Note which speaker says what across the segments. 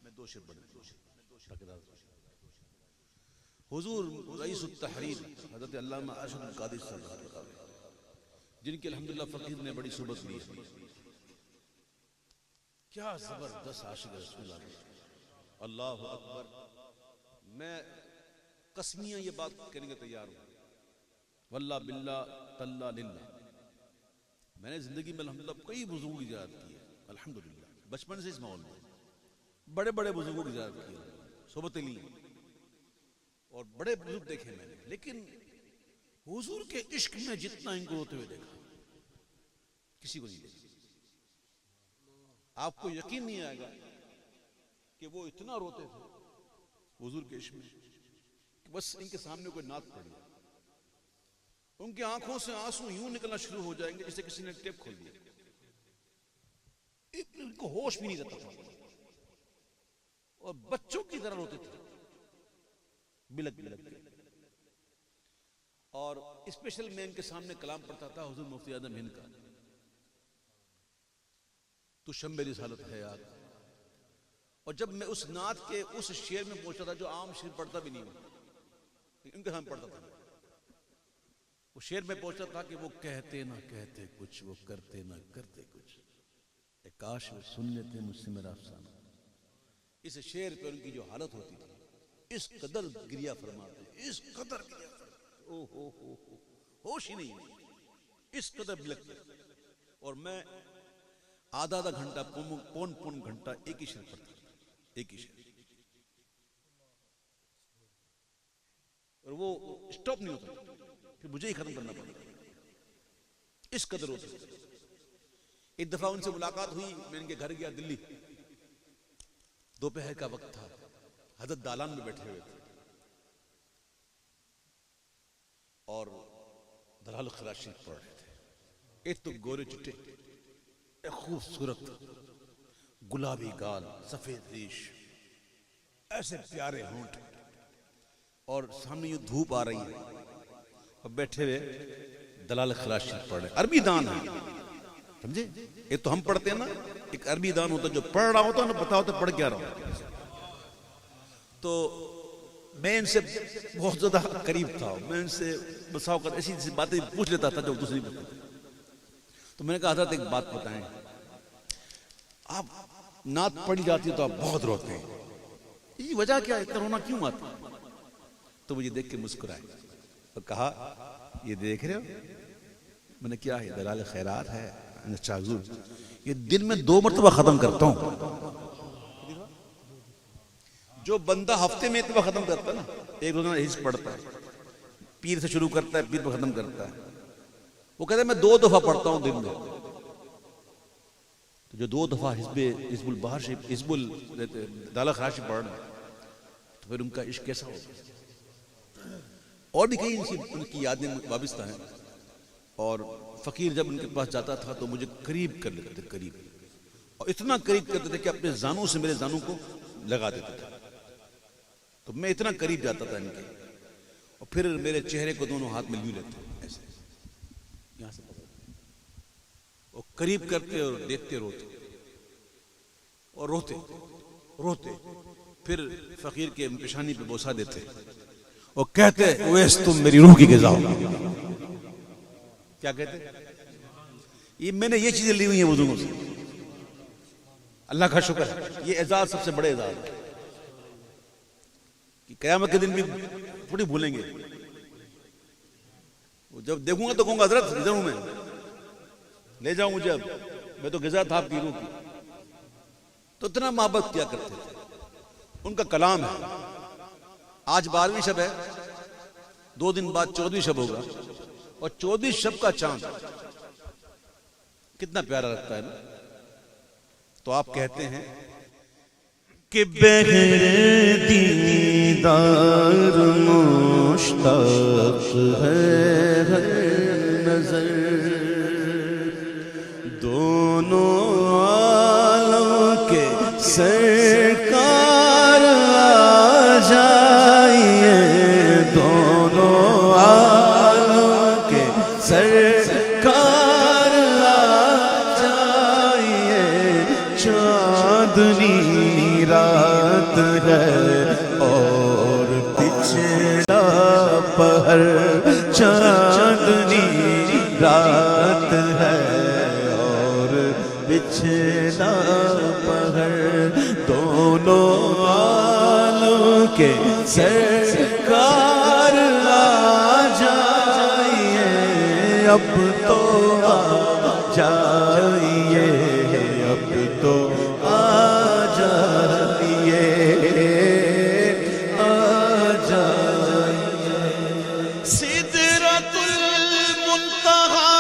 Speaker 1: میں دو شعر پڑھوں حضور رئیس التحریر حضرت علامہ ارشد القادری صاحب جن کے الحمدللہ فقیر نے بڑی صحبت لی ہے. کیا زبردست عاشق رسول اللہ، اللہ اکبر. میں قسمیاں یہ بات کہنے کے تیار ہوں، واللہ باللہ تاللہ للہ. میں نے زندگی میں الحمدللہ کئی بزرگوں کی زیارت کی ہے الحمدللہ، بچپن سے اس ماحول میں بڑے بڑے بزرگوں کی زیارت کی ہے، صحبتیں لی اور بڑے بزرگ دیکھے میں نے، لیکن حضور کے عشق میں جتنا ان کو روتے ہوئے دیکھا کسی کو نہیں دیکھا. آپ کو یقین نہیں آئے گا کہ وہ اتنا روتے تھے حضور کے عشق میں کہ بس ان کے سامنے کوئی نعت پڑھی، ان کی آنکھوں سے آنسو یوں نکلنا شروع ہو جائیں گے جسے کسی نے ٹیپ کھول دیا. ان کو ہوش بھی نہیں رہتا تھا اور بچوں کی طرح روتے تھے بلک بلک کے. اور اسپیشل میں ان کے سامنے کلام پڑھتا تھا حضور مفتی اعظم ہند کا، تو شمع رسالت ہے یار. اور جب میں اس نعت کے اس شعر میں پہنچا تھا جو عام شعر پڑھتا بھی نہیں ہوں، ان کے سامنے پڑھتا تھا، وہ شعر میں پہنچا تھا کہ وہ کہتے نہ کہتے کچھ، وہ کرتے نہ کرتے کچھ، اے کاش وہ سن لیتے مجھ سے میرا افسانہ. اس شعر پہ ان کی جو حالت ہوتی تھی، اس قدر گریہ فرماتے، اس قدر گریہ فرماتے، او ہو ہوش ہی نہیں، اس قدر بلکتے. اور میں آدھا گھنٹہ پون گھنٹہ ایک ہی شعر پڑھتا، ایک ہی شعر، اور وہ اسٹاپ نہیں ہوتا، پھر مجھے ہی ختم کرنا پڑا، اس قدر ہوتا. ایک دفعہ ان سے ملاقات ہوئی، میں ان کے گھر گیا دلی، دوپہر کا وقت تھا، حضرت دالان میں بیٹھے ہوئے تھے اور دلال خراشی پڑھ رہے تھے. ایک تو گورے چٹے، ایک خوبصورت گلابی گال، سفید ریش، ایسے پیارے ہونٹ، اور سامنے یہ دھوپ آ رہی ہے اور بیٹھے ہوئے دلال خراشی پڑھ رہے. عربی دان ہے، سمجھے؟ ایک تو ہم پڑھتے ہیں نا، ایک عربی دان ہوتا ہے جو پڑھ رہا ہوتا ہے نا، پتا ہوتا ہے پڑھ کیا رہا ہوتا ہے. تو میں ان سے بہت زیادہ قریب تھا، میں ان سے بسا اوقات ایسی باتیں پوچھ لیتا تھا جو دوسری پوچھتے. تو میں نے کہا حضرت ایک بات بتائیں، آپ نعت پڑھی جاتی ہے تو آپ بہت روتے ہیں، یہ وجہ کیا ہے، اتنا رونا کیوں آتا؟ تو مجھے دیکھ کے مسکرائے اور کہا یہ دیکھ رہے ہو؟ میں نے کیا ہے؟ دلال خیرات ہے. اچھا حضور، یہ دن میں 2 مرتبہ ختم کرتا ہوں. جو بندہ ہفتے میں اتنا ختم کرتا ہے نا، ایک روزانہ حزب پڑھتا ہے، پیر سے شروع کرتا ہے، پیر پر ختم کرتا ہے، وہ کہتا ہے میں 2 دفعہ پڑھتا ہوں دن میں. تو جو 2 دفعہ حزب البہار شریف، حزب دلال خراشی پڑھنا، تو پھر ان کا عشق کیسا ہوگا. اور بھی کئی ان کی یادیں وابستہ ہیں. اور فقیر جب ان کے پاس جاتا تھا تو مجھے قریب کر لیتے تھے، قریب، اور اتنا قریب کرتے تھے کہ اپنے زانوں سے میرے زانوں کو لگا دیتے تھے. تو میں اتنا قریب جاتا تھا ان کے، اور پھر میرے چہرے کو دونوں ہاتھ میں لیو لیتے ایسے، یہاں سے پکڑ، اور قریب کرتے اور دیکھتے روتے، اور روتے روتے پھر فقیر کے پیشانی پہ بوسہ دیتے اور کہتے اویس تم میری روح کی غذا ہو. کیا کہتے؟ یہ میں نے یہ چیزیں لی ہوئی ہیں بزرگوں سے، اللہ کا شکر ہے. یہ اعزاز سب سے بڑے اعزاز ہے کہ قیامت کے دن بھی تھوڑی بھولیں گے. جب دیکھوں گا تو کہوں گا حضرت ادھر ہوں، میں لے جاؤں مجھے، اب میں تو غذا تھا آپ کی روح کی. تو اتنا محبت کیا کرتے تھے. ان کا کلام ہے. آج 12ویں شب ہے، 2 دن بعد 14ویں شب ہوگا، اور 14ویں شب کا چاند کتنا پیارا لگتا ہے نا. تو آپ کہتے ہیں
Speaker 2: کہ بغیر دیدار مشتاق ہے ہر نظر، دونوں عالم کے سرکار آ جائیے، دونوں عالم کے سرکار آ جائیے، رات ہے اور بچھنا پہر، دونوں عالم کے سرکار آ جائیے، اب تو آ جائیے، اب تو آ جائیے، آ جائیے۔
Speaker 1: سدرۃ المنتہا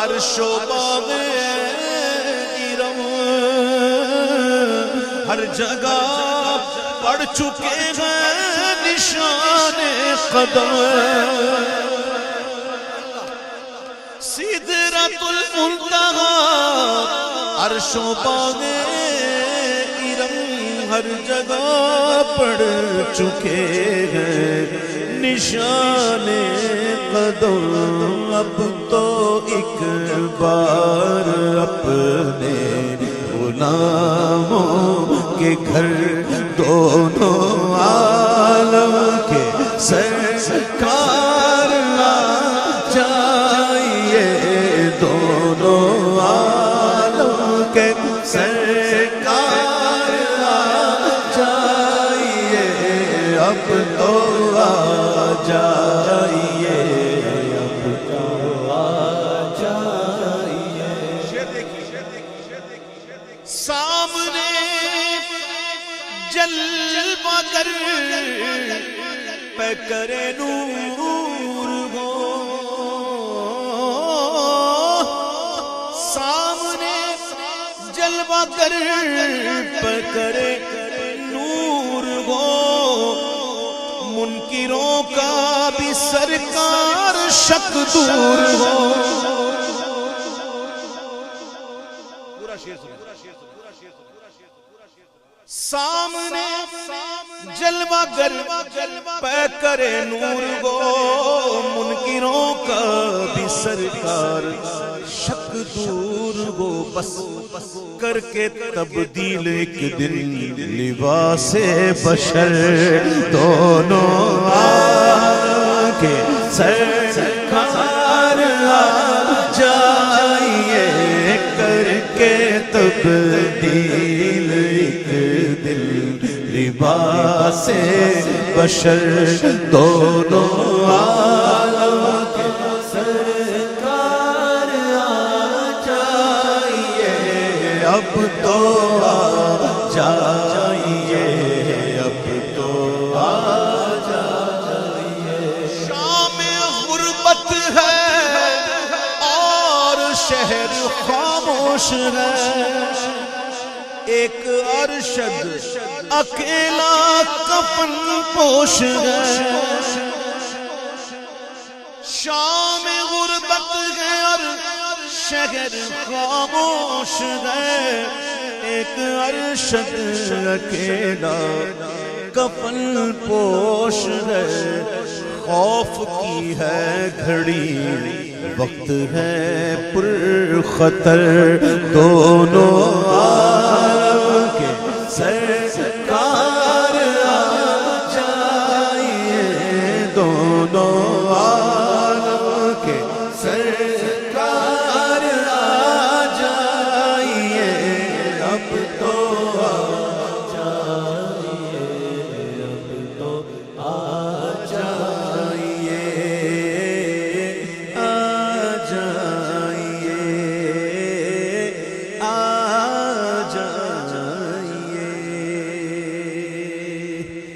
Speaker 1: عرش و باغ ارم ہر جگہ پڑ چکے ہیں نشان قدم، سدرۃ المنتہا عرش و باغ ارم ہر جگہ پڑ چکے ہیں نشان قدم، اب تو ایک بار اپنے غلاموں کے گھر دونوں عالم کے سرکار آ جائیے، دونوں عالم کے سرکار آ جائیے، اب تو آ جائیے، اب تو آ جائیے۔ سامنے جلوہ گر پہ کرے نور ہو، سامنے جلوہ گر پہ کرے نور ہو، منکروں کا بھی سرکار شک دور ہو۔ پورا شعر سنیں، سامنے جلوہ گر پہ کرے نور گو، منکروں کا بھی سرکار شک دور گو، بس کر کے تبدیل ایک دن لباس بشر، دونوں آگے سرکار آ جائیے، کر کے تبدیل ایک دن لباس بشر، دونوں عالم کے سرکار آ جائیے، اب تو آ جائیے، اب تو آ جائیے۔ شام غربت ہے اور شہر خاموش ہے، ایک ارشد اکیلا کفن پوش ہے، شام غربت ہے اور شہر خاموش ہے، ایک ارشد اکیلا کفن پوش ہے، خوف کی ہے گھڑی وقت ہے پر خطر، دونوں عالم کے سرکار آ جائیے، دونوں عالم کے سرکار آ جائیے، اب تو